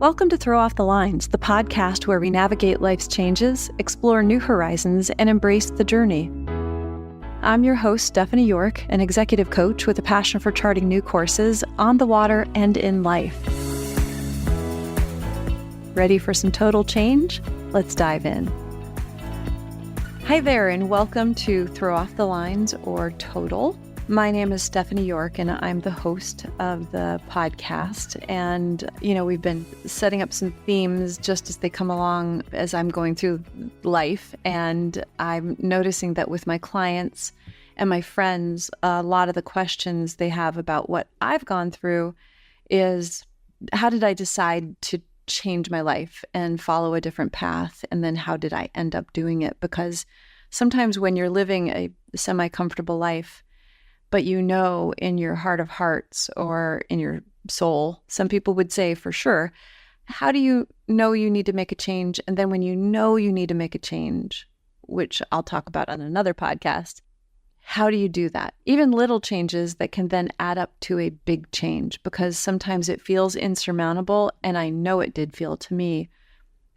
Welcome to Throw Off the Lines, the podcast where we navigate life's changes, explore new horizons, and embrace the journey. I'm your host, Stephanie York, an executive coach with a passion for charting new courses on the water and in life. Ready for some total change? Let's dive in. Hi there, and welcome to Throw Off the Lines, or TOTL. My name is Stephanie York, and I'm the host of the podcast. And, we've been setting up some themes just as they come along as I'm going through life. And I'm noticing that with my clients and my friends, a lot of the questions they have about what I've gone through is, how did I decide to change my life and follow a different path? And then how did I end up doing it? Because sometimes when you're living a semi-comfortable life, but in your heart of hearts or in your soul, some people would say for sure, how do you know you need to make a change? And then when you know you need to make a change, which I'll talk about on another podcast, how do you do that? Even little changes that can then add up to a big change, because sometimes it feels insurmountable. And I know it did feel to me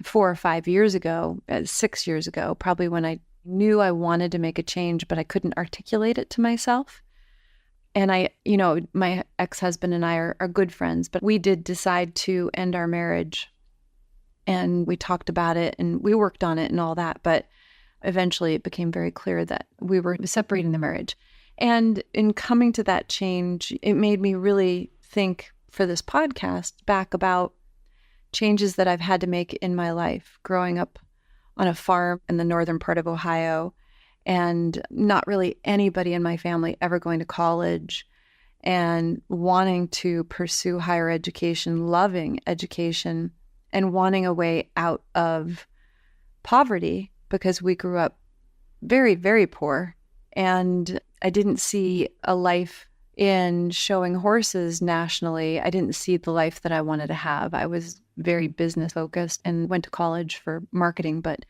4 or 5 years ago, 6 years ago, probably when I knew I wanted to make a change, but I couldn't articulate it to myself. And my ex-husband and I are good friends, but we did decide to end our marriage, and we talked about it and we worked on it and all that. But eventually it became very clear that we were separating the marriage. And in coming to that change, it made me really think for this podcast back about changes that I've had to make in my life, growing up on a farm in the northern part of Ohio, and not really anybody in my family ever going to college, and wanting to pursue higher education, loving education, and wanting a way out of poverty because we grew up very, very poor. And I didn't see a life in showing horses nationally. I didn't see the life that I wanted to have. I was very business focused and went to college for marketing, but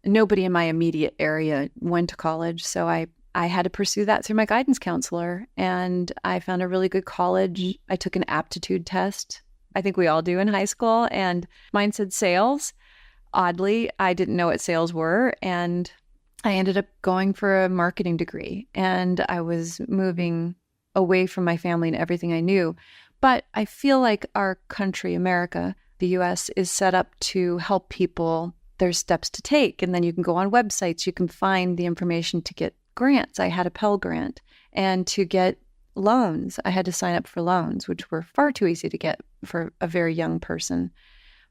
nobody in my immediate area went to college. So I had to pursue that through my guidance counselor. And I found a really good college. I took an aptitude test. I think we all do in high school. And mine said sales. Oddly, I didn't know what sales were. And I ended up going for a marketing degree. And I was moving away from my family and everything I knew. But I feel like our country, America, the US, is set up to help people. There's steps to take, and then you can go on websites. You can find the information to get grants. I had a Pell Grant, and to get loans, I had to sign up for loans, which were far too easy to get for a very young person.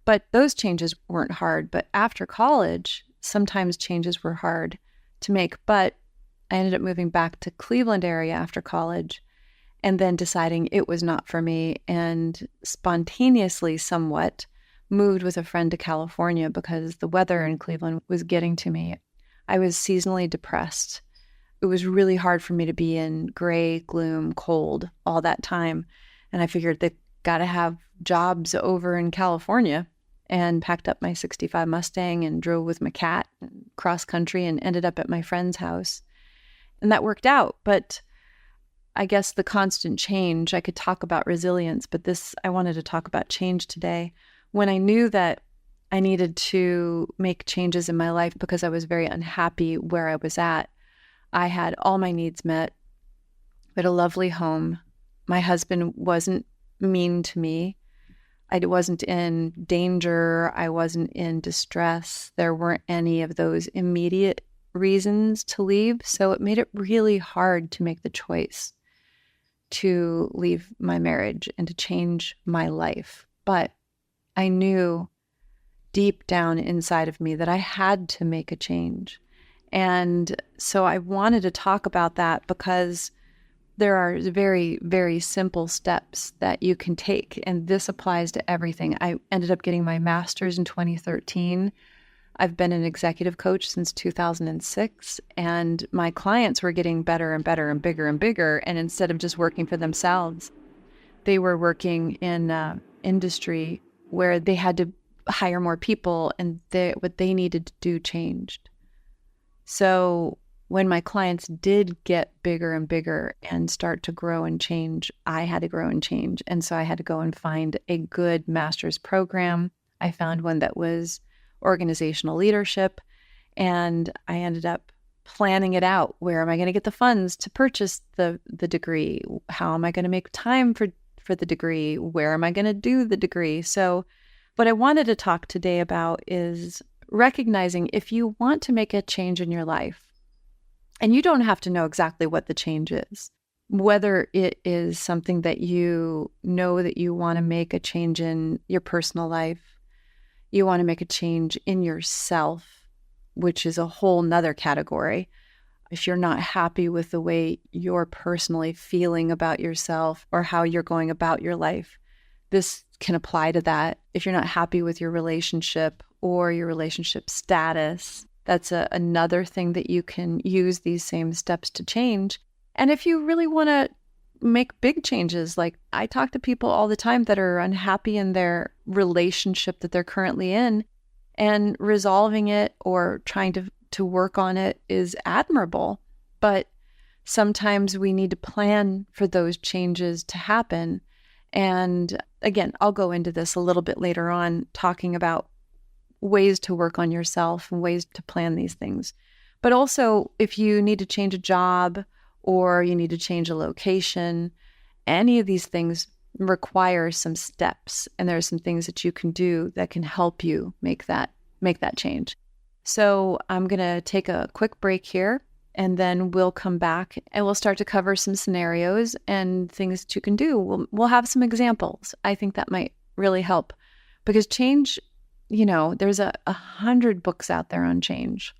But those changes weren't hard. But after college, sometimes changes were hard to make. But I ended up moving back to Cleveland area after college, and then deciding it was not for me, and spontaneously somewhat moved with a friend to California because the weather in Cleveland was getting to me. I was seasonally depressed. It was really hard for me to be in gray, gloom, cold all that time. And I figured they've got to have jobs over in California, and packed up my 65 Mustang and drove with my cat cross country and ended up at my friend's house. And that worked out. But I guess the constant change, I could talk about resilience, but I wanted to talk about change today. When I knew that I needed to make changes in my life because I was very unhappy where I was at, I had all my needs met. I had a lovely home. My husband wasn't mean to me. I wasn't in danger. I wasn't in distress. There weren't any of those immediate reasons to leave. So it made it really hard to make the choice to leave my marriage and to change my life. But I knew deep down inside of me that I had to make a change. And so I wanted to talk about that because there are very, very simple steps that you can take. And this applies to everything. I ended up getting my master's in 2013. I've been an executive coach since 2006, and my clients were getting better and better and bigger and bigger. And instead of just working for themselves, they were working in industry where they had to hire more people, and what they needed to do changed. So when my clients did get bigger and bigger and start to grow and change, I had to grow and change. And so I had to go and find a good master's program. I found one that was organizational leadership, and I ended up planning it out. Where am I going to get the funds to purchase the degree? How am I going to make time for the degree? Where am I going to do the degree? So what I wanted to talk today about is recognizing if you want to make a change in your life, and you don't have to know exactly what the change is, whether it is something that you know that you want to make a change in your personal life, you want to make a change in yourself, which is a whole nother category. If you're not happy with the way you're personally feeling about yourself or how you're going about your life, this can apply to that. If you're not happy with your relationship or your relationship status, that's another thing that you can use these same steps to change. And if you really want to make big changes, like I talk to people all the time that are unhappy in their relationship that they're currently in, and resolving it or trying to work on it is admirable. But sometimes we need to plan for those changes to happen. And again, I'll go into this a little bit later on, talking about ways to work on yourself and ways to plan these things. But also, if you need to change a job or you need to change a location, any of these things require some steps. And there are some things that you can do that can help you make that change. So I'm going to take a quick break here, and then we'll come back and we'll start to cover some scenarios and things that you can do. We'll have some examples. I think that might really help, because change, there's 100 books out there on change.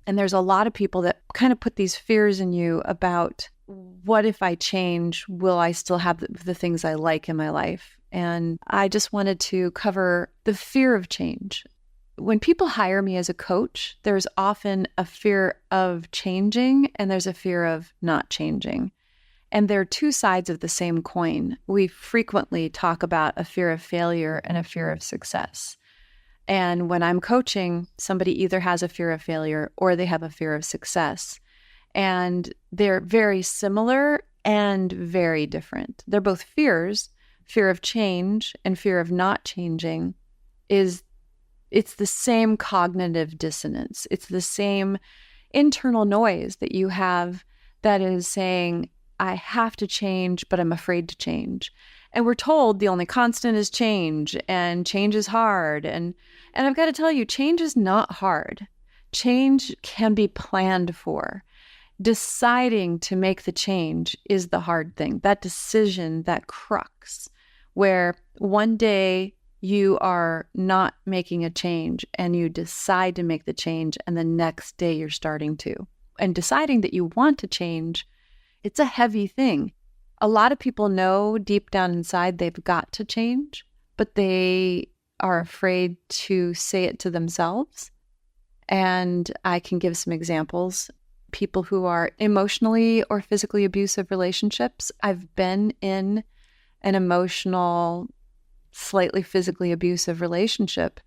And there's a lot of people that kind of put these fears in you about, what if I change? Will I still have the things I like in my life? And I just wanted to cover the fear of change. When people hire me as a coach, there's often a fear of changing and there's a fear of not changing. And they're two sides of the same coin. We frequently talk about a fear of failure and a fear of success. And when I'm coaching, somebody either has a fear of failure or they have a fear of success. And they're very similar and very different. They're both fears. Fear of change and fear of not changing it's the same cognitive dissonance. It's the same internal noise that you have that is saying, I have to change, but I'm afraid to change. And we're told the only constant is change, and change is hard. And I've got to tell you, change is not hard. Change can be planned for. Deciding to make the change is the hard thing. That decision, that crux, where one day you are not making a change and you decide to make the change, and the next day you're starting to. And deciding that you want to change, it's a heavy thing. A lot of people know deep down inside they've got to change, but they are afraid to say it to themselves. And I can give some examples. People who are emotionally or physically abusive relationships. I've been in an emotional, slightly physically abusive relationship,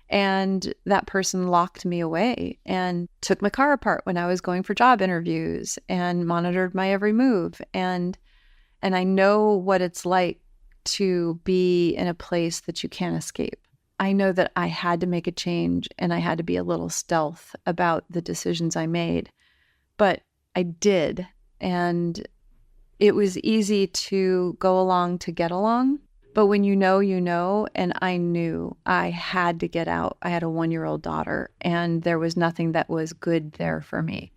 and that person locked me away and took my car apart when I was going for job interviews and monitored my every move. And I know what it's like to be in a place that you can't escape. I know that I had to make a change, and I had to be a little stealth about the decisions I made, but I did. And it was easy to go along to get along. But when you know, and I knew I had to get out. I had a 1-year-old daughter, and there was nothing that was good there for me.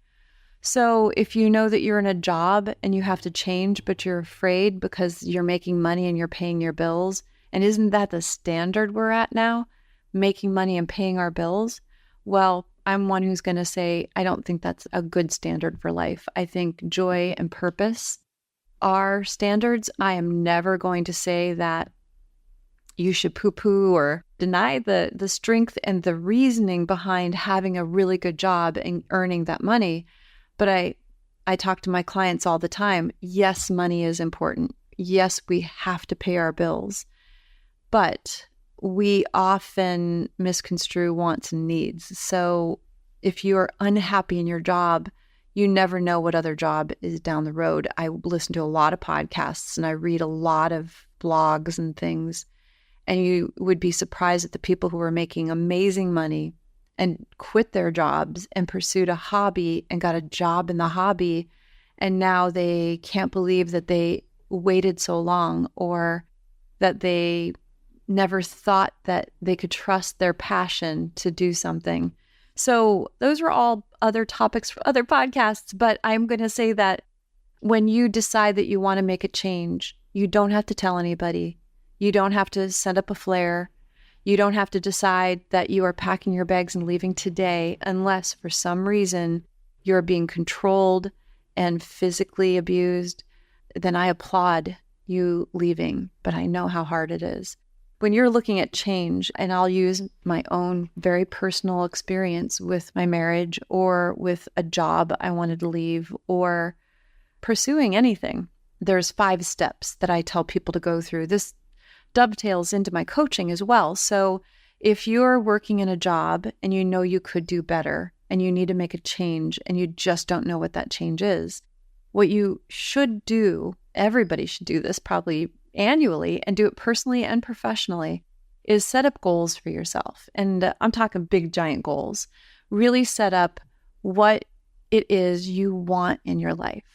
So if you know that you're in a job and you have to change, but you're afraid because you're making money and you're paying your bills, and isn't that the standard we're at now, making money and paying our bills? Well, I'm one who's going to say, I don't think that's a good standard for life. I think joy and purpose are standards. I am never going to say that you should poo-poo or deny the strength and the reasoning behind having a really good job and earning that money. But I talk to my clients all the time. Yes, money is important. Yes, we have to pay our bills. But we often misconstrue wants and needs. So if you're unhappy in your job, you never know what other job is down the road. I listen to a lot of podcasts and I read a lot of blogs and things. And you would be surprised at the people who are making amazing money and quit their jobs and pursued a hobby and got a job in the hobby. And now they can't believe that they waited so long, or that they never thought that they could trust their passion to do something. So those are all other topics for other podcasts. But I'm going to say that when you decide that you want to make a change, you don't have to tell anybody. You don't have to send up a flare. You don't have to decide that you are packing your bags and leaving today unless for some reason you're being controlled and physically abused. Then I applaud you leaving, but I know how hard it is. When you're looking at change, and I'll use my own very personal experience with my marriage or with a job I wanted to leave or pursuing anything, there's 5 steps that I tell people to go through. This dovetails into my coaching as well. So if you're working in a job and you know you could do better and you need to make a change and you just don't know what that change is, what you should do, everybody should do this probably annually and do it personally and professionally, is set up goals for yourself. And I'm talking big, giant goals. Really set up what it is you want in your life.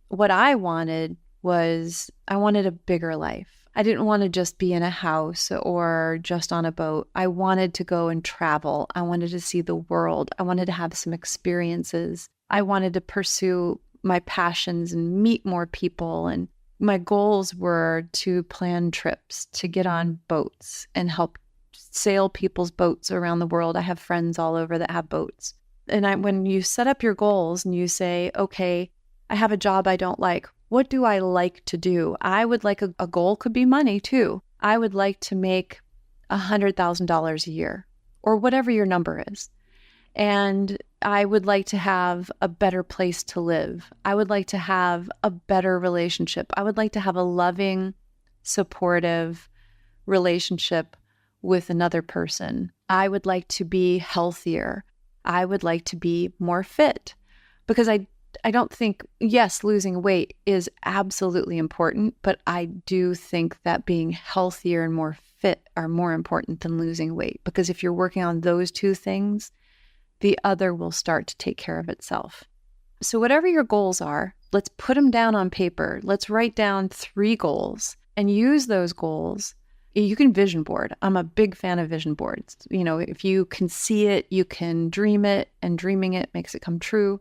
What I wanted was I wanted a bigger life. I didn't want to just be in a house or just on a boat. I wanted to go and travel. I wanted to see the world. I wanted to have some experiences. I wanted to pursue my passions and meet more people. And my goals were to plan trips, to get on boats and help sail people's boats around the world. I have friends all over that have boats. And when you set up your goals and you say, okay, I have a job I don't like. What do I like to do? I would like a goal could be money too. I would like to make $100,000 a year or whatever your number is. And I would like to have a better place to live. I would like to have a better relationship. I would like to have a loving, supportive relationship with another person. I would like to be healthier. I would like to be more fit, because I don't think, yes, losing weight is absolutely important, but I do think that being healthier and more fit are more important than losing weight, because if you're working on those 2 things, the other will start to take care of itself. So whatever your goals are, let's put them down on paper. Let's write down 3 goals and use those goals. You can vision board. I'm a big fan of vision boards. If you can see it, you can dream it, and dreaming it makes it come true.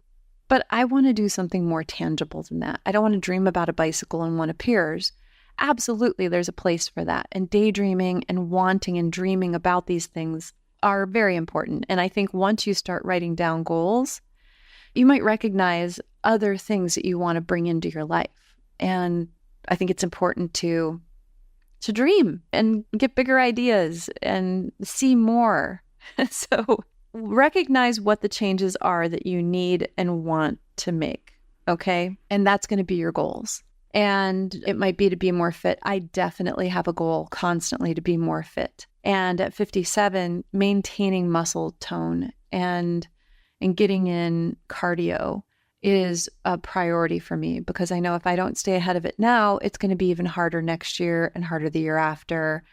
But I want to do something more tangible than that. I don't want to dream about a bicycle and one appears. Absolutely, there's a place for that. And daydreaming and wanting and dreaming about these things are very important. And I think once you start writing down goals, you might recognize other things that you want to bring into your life. And I think it's important to dream and get bigger ideas and see more. So recognize what the changes are that you need and want to make, okay? And that's going to be your goals. And it might be to be more fit. I definitely have a goal constantly to be more fit. And at 57, maintaining muscle tone and getting in cardio is a priority for me, because I know if I don't stay ahead of it now, it's going to be even harder next year and harder the year after.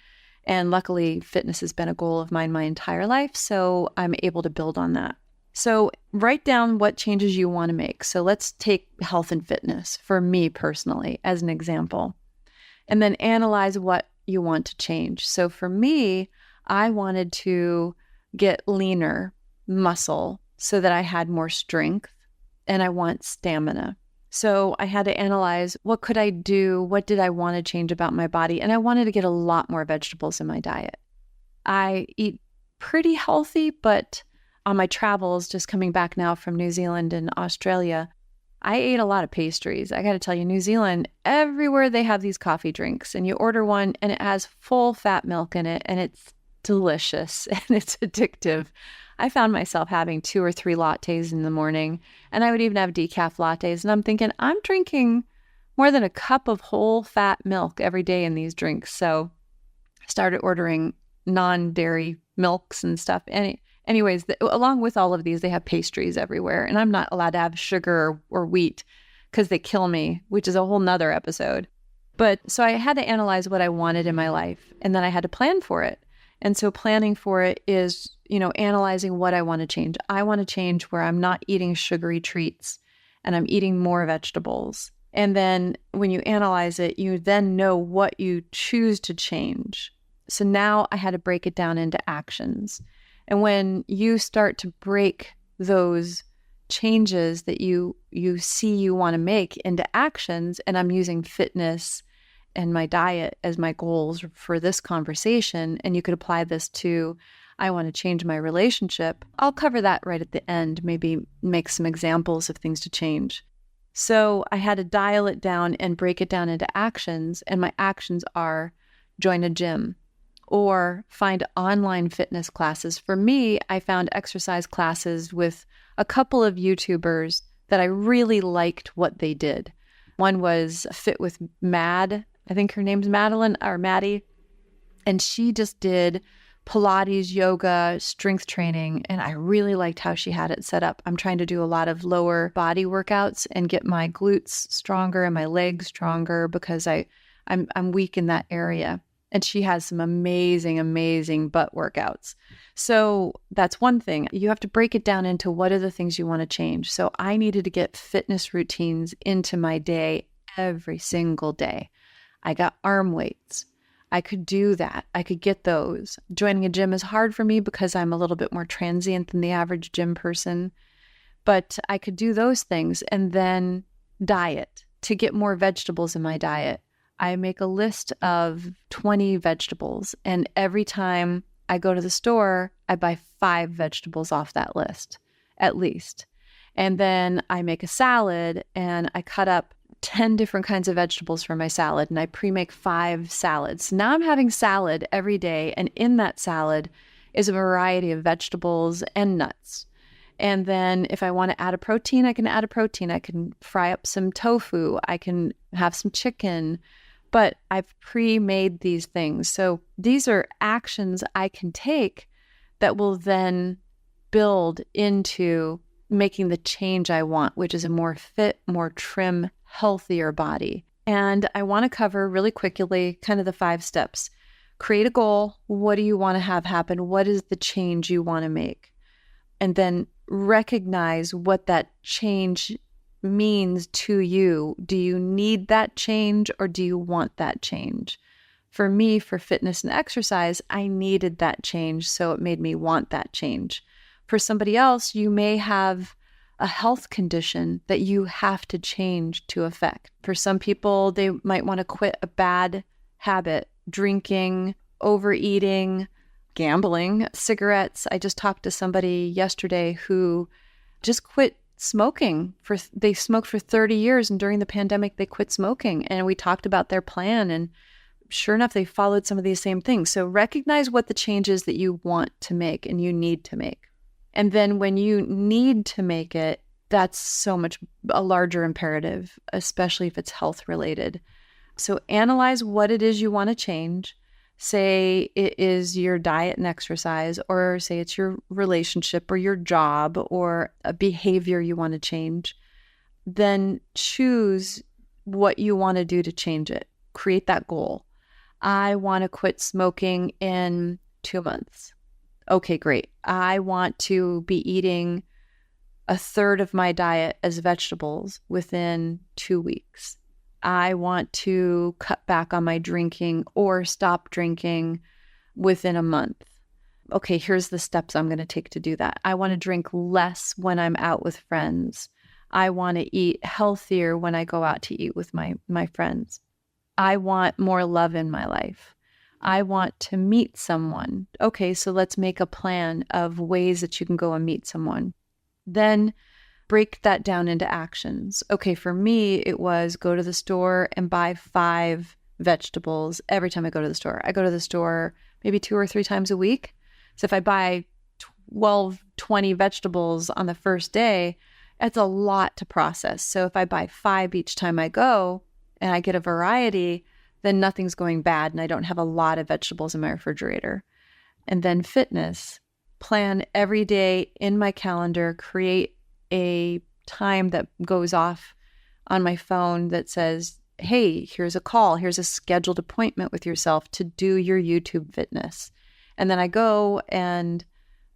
And luckily, fitness has been a goal of mine my entire life, so I'm able to build on that. So write down what changes you want to make. So let's take health and fitness for me personally as an example, and then analyze what you want to change. So for me, I wanted to get leaner muscle so that I had more strength, and I want stamina. So I had to analyze, what could I do? What did I want to change about my body? And I wanted to get a lot more vegetables in my diet. I eat pretty healthy, but on my travels, just coming back now from New Zealand and Australia, I ate a lot of pastries. I got to tell you, New Zealand, everywhere they have these coffee drinks, and you order one and it has full fat milk in it, and it's delicious and it's addictive. I found myself having 2 or 3 lattes in the morning, and I would even have decaf lattes. And I'm thinking, I'm drinking more than a cup of whole fat milk every day in these drinks. So I started ordering non-dairy milks and stuff. And Anyways, along with all of these, they have pastries everywhere. And I'm not allowed to have sugar or wheat because they kill me, which is a whole nother episode. But so I had to analyze what I wanted in my life, and then I had to plan for it. And so planning for it is, analyzing what I want to change. I want to change where I'm not eating sugary treats and I'm eating more vegetables. And then when you analyze it, you then know what you choose to change. So now I had to break it down into actions. And when you start to break those changes that you see you want to make into actions, and I'm using fitness and my diet as my goals for this conversation, and you could apply this to, I want to change my relationship. I'll cover that right at the end, maybe make some examples of things to change. So I had to dial it down and break it down into actions, and my actions are join a gym or find online fitness classes. For me, I found exercise classes with a couple of YouTubers that I really liked what they did. One was Fit with Mad. I think her name's Madeline or Maddie. And she just did Pilates, yoga, strength training. And I really liked how she had it set up. I'm trying to do a lot of lower body workouts and get my glutes stronger and my legs stronger because I'm weak in that area. And she has some amazing, amazing butt workouts. So that's one thing. You have to break it down into what are the things you want to change. So I needed to get fitness routines into my day every single day. I got arm weights. I could do that. I could get those. Joining a gym is hard for me because I'm a little bit more transient than the average gym person. But I could do those things. And then diet, to get more vegetables in my diet. I make a list of 20 vegetables, and every time I go to the store, I buy 5 vegetables off that list, at least. And then I make a salad, and I cut up 10 different kinds of vegetables for my salad, and I pre-make 5 salads. So now I'm having salad every day, and in that salad is a variety of vegetables and nuts. And then if I want to add a protein, I can add a protein. I can fry up some tofu. I can have some chicken. But I've pre-made these things. So these are actions I can take that will then build into making the change I want, which is a more fit, more trim, healthier body. And I want to cover really quickly kind of the 5 steps. Create a goal. What do you want to have happen? What is the change you want to make? And then recognize what that change means to you. Do you need that change or do you want that change? For me, for fitness and exercise, I needed that change, so it made me want that change. For somebody else, you may have a health condition that you have to change to affect. For some people, they might want to quit a bad habit, drinking, overeating, gambling, cigarettes. I just talked to somebody yesterday who just quit smoking. They smoked for 30 years, and during the pandemic, they quit smoking. And we talked about their plan, and sure enough, they followed some of these same things. So recognize what the changes that you want to make and you need to make. And then when you need to make it, that's so much a larger imperative, especially if it's health related. So analyze what it is you want to change. Say it is your diet and exercise, or say it's your relationship or your job or a behavior you want to change. Then choose what you want to do to change it. Create that goal. I want to quit smoking in 2 months. Okay, great. I want to be eating a third of my diet as vegetables within 2 weeks. I want to cut back on my drinking or stop drinking within a month. Okay, here's the steps I'm going to take to do that. I want to drink less when I'm out with friends. I want to eat healthier when I go out to eat with my friends. I want more love in my life. I want to meet someone. Okay, so let's make a plan of ways that you can go and meet someone. Then break that down into actions. Okay, for me, it was go to the store and buy 5 vegetables every time I go to the store. I go to the store maybe 2 or 3 times a week. So if I buy 12, 20 vegetables on the first day, that's a lot to process. So if I buy 5 each time I go and I get a variety, then nothing's going bad and I don't have a lot of vegetables in my refrigerator. And then fitness. plan every day in my calendar, create a time that goes off on my phone that says, hey, here's a call, here's a scheduled appointment with yourself to do your YouTube fitness. And then I go and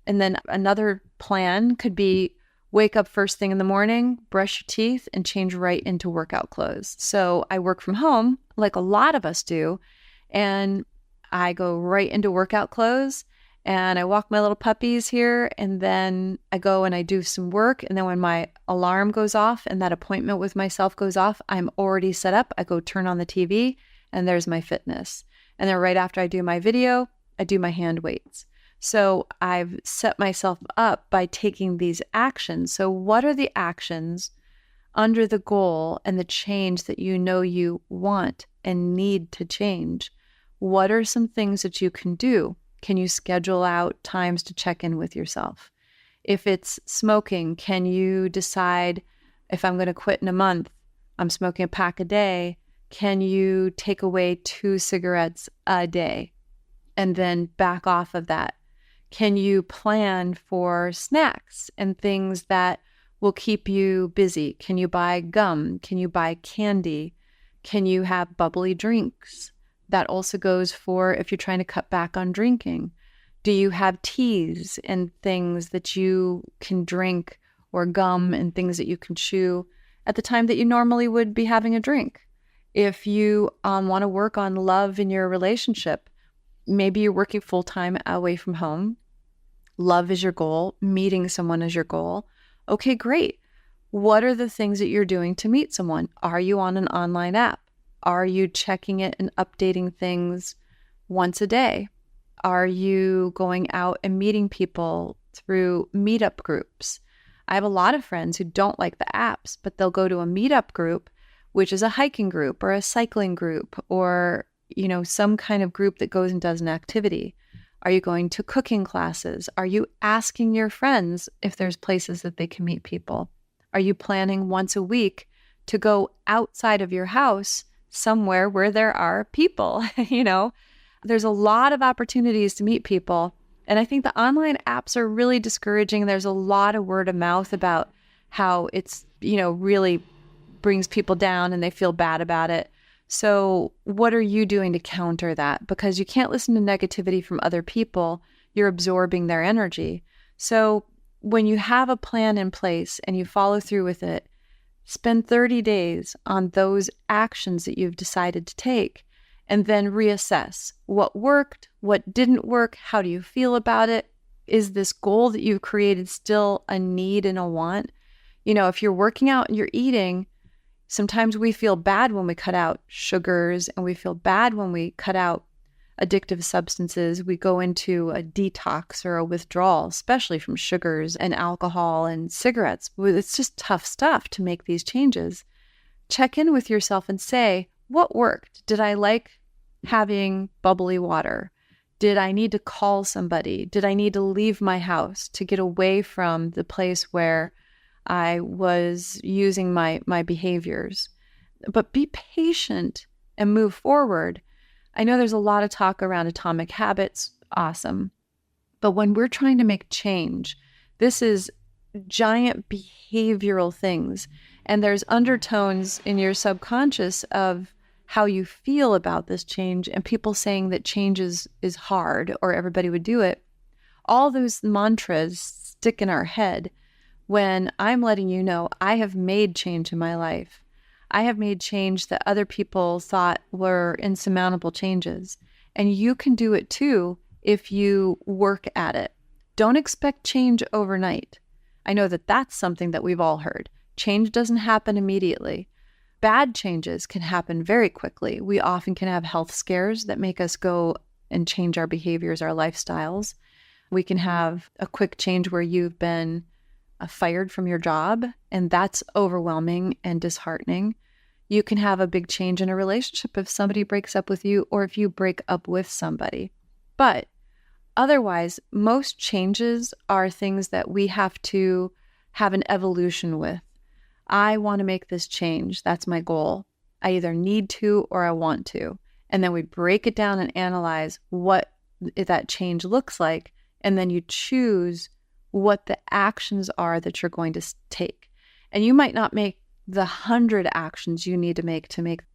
then another plan could be wake up first thing in the morning, brush your teeth, and change right into workout clothes. So I work from home like a lot of us do, and I go right into workout clothes and I walk my little puppies here, and then I go and I do some work. And then when my alarm goes off and that appointment with myself goes off, I'm already set up. I go turn on the TV and there's my fitness. And then right after I do my video, I do my hand weights. So I've set myself up by taking these actions. So what are the actions under the goal and the change that you know you want and need to change? What are some things that you can do? Can you schedule out times to check in with yourself? If it's smoking, can you decide if I'm going to quit in a month, I'm smoking a pack a day, can you take away 2 cigarettes a day and then back off of that? Can you plan for snacks and things that will keep you busy? Can you buy gum? Can you buy candy? Can you have bubbly drinks? That also goes for if you're trying to cut back on drinking. Do you have teas and things that you can drink, or gum and things that you can chew at the time that you normally would be having a drink? If you want to work on love in your relationship, maybe you're working full-time away from home. Love is your goal. Meeting someone is your goal. Okay, great. What are the things that you're doing to meet someone? Are you on an online app? Are you checking it and updating things once a day? Are you going out and meeting people through meetup groups? I have a lot of friends who don't like the apps, but they'll go to a meetup group, which is a hiking group or a cycling group or, some kind of group that goes and does an activity. Are you going to cooking classes? Are you asking your friends if there's places that they can meet people? Are you planning once a week to go outside of your house somewhere where there are people? There's a lot of opportunities to meet people. And I think the online apps are really discouraging. There's a lot of word of mouth about how it's, really brings people down and they feel bad about it. So what are you doing to counter that? Because you can't listen to negativity from other people. You're absorbing their energy. So when you have a plan in place and you follow through with it, spend 30 days on those actions that you've decided to take, and then reassess what worked, what didn't work, how do you feel about it? Is this goal that you've created still a need and a want? If you're working out and you're eating, sometimes we feel bad when we cut out sugars, and we feel bad when we cut out addictive substances. We go into a detox or a withdrawal, especially from sugars and alcohol and cigarettes. It's just tough stuff to make these changes. Check in with yourself and say, what worked? Did I like having bubbly water? Did I need to call somebody? Did I need to leave my house to get away from the place where I was using my behaviors? But be patient and move forward. I know there's a lot of talk around atomic habits. Awesome. But when we're trying to make change, this is giant behavioral things. And there's undertones in your subconscious of how you feel about this change, and people saying that change is hard or everybody would do it. All those mantras stick in our head when I'm letting you know I have made change in my life. I have made change that other people thought were insurmountable changes. And you can do it too if you work at it. Don't expect change overnight. I know that that's something that we've all heard. Change doesn't happen immediately. Bad changes can happen very quickly. We often can have health scares that make us go and change our behaviors, our lifestyles. We can have a quick change where you've been fired from your job, and that's overwhelming and disheartening. You can have a big change in a relationship if somebody breaks up with you or if you break up with somebody. But otherwise, most changes are things that we have to have an evolution with. I want to make this change. That's my goal. I either need to or I want to. And then we break it down and analyze what that change looks like And then you choose what the actions are that you're going to take. And you might not make the 100 actions you need to make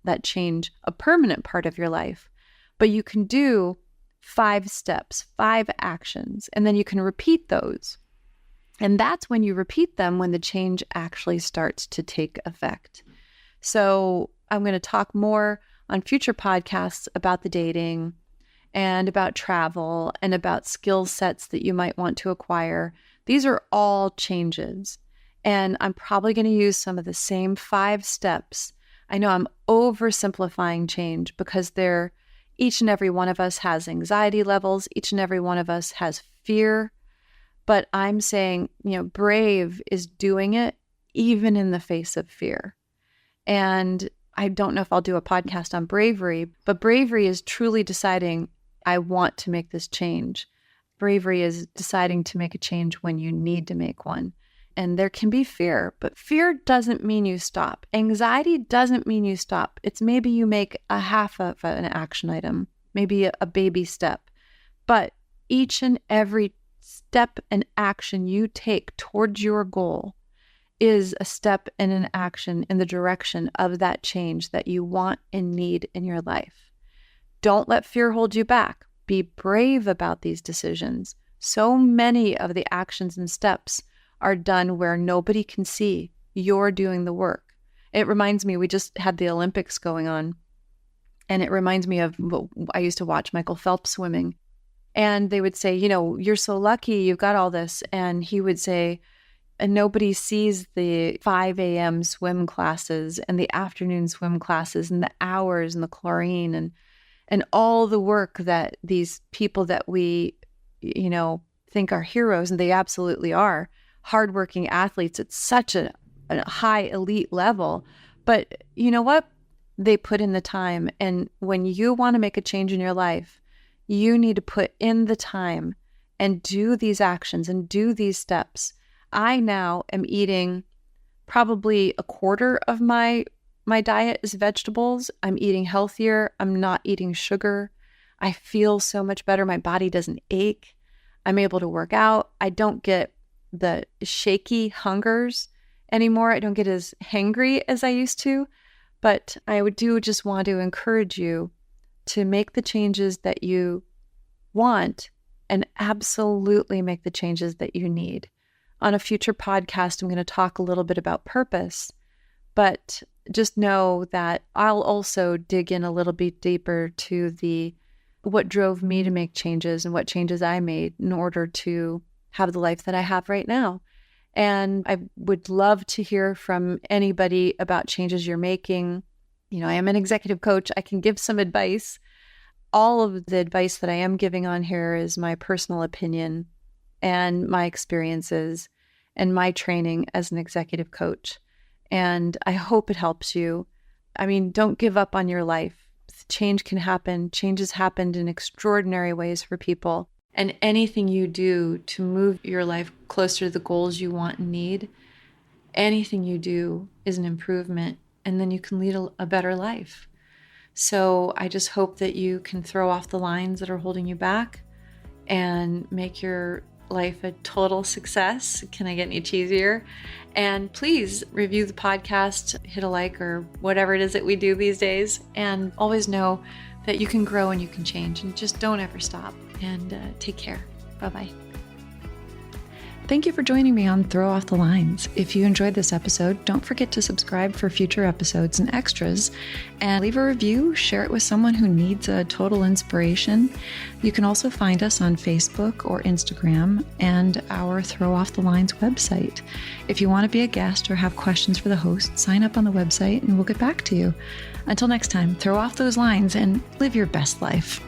that change a permanent part of your life, but you can do 5 steps, 5 actions, and then you can repeat those. And that's when you repeat them when the change actually starts to take effect. So I'm going to talk more on future podcasts about the dating and about travel and about skill sets that you might want to acquire. These are all changes. And I'm probably going to use some of the same 5 steps. I know I'm oversimplifying change because each and every one of us has anxiety levels. Each and every one of us has fear. But I'm saying, brave is doing it even in the face of fear. And I don't know if I'll do a podcast on bravery, but bravery is truly deciding, I want to make this change. Bravery is deciding to make a change when you need to make one. And there can be fear, but fear doesn't mean you stop. Anxiety doesn't mean you stop. It's maybe you make a half of an action item, maybe a baby step. But each and every step and action you take towards your goal is a step and an action in the direction of that change that you want and need in your life. Don't let fear hold you back. Be brave about these decisions. So many of the actions and steps are done where nobody can see. You're doing the work. It reminds me, we just had the Olympics going on, and it reminds me of, I used to watch Michael Phelps swimming, and they would say, you're so lucky, you've got all this. And he would say, and nobody sees the 5 a.m. swim classes and the afternoon swim classes and the hours and the chlorine and all the work that these people that we, think are heroes, and they absolutely are, hardworking athletes at such a high elite level. But you know what? They put in the time. And when you want to make a change in your life, you need to put in the time and do these actions and do these steps. I now am eating probably a quarter of my diet is vegetables. I'm eating healthier. I'm not eating sugar. I feel so much better. My body doesn't ache. I'm able to work out. I don't get the shaky hungers anymore. I don't get as hangry as I used to. But I do just want to encourage you to make the changes that you want and absolutely make the changes that you need. On a future podcast, I'm going to talk a little bit about purpose, but just know that I'll also dig in a little bit deeper to what drove me to make changes and what changes I made in order to have the life that I have right now. And I would love to hear from anybody about changes you're making. I am an executive coach. I can give some advice. All of the advice that I am giving on here is my personal opinion and my experiences and my training as an executive coach. And I hope it helps you. Don't give up on your life. Change can happen. Change has happened in extraordinary ways for people. And anything you do to move your life closer to the goals you want and need, anything you do is an improvement, and then you can lead a better life. So I just hope that you can throw off the lines that are holding you back and make your life a total success. Can I get any cheesier? And please review the podcast, hit a like or whatever it is that we do these days. And always know that you can grow and you can change, and just don't ever stop. And take care. Bye-bye. Thank you for joining me on Throw Off the Lines. If you enjoyed this episode, don't forget to subscribe for future episodes and extras, and leave a review, share it with someone who needs a total inspiration. You can also find us on Facebook or Instagram and our Throw Off the Lines website. If you want to be a guest or have questions for the host, sign up on the website and we'll get back to you. Until next time, throw off those lines and live your best life.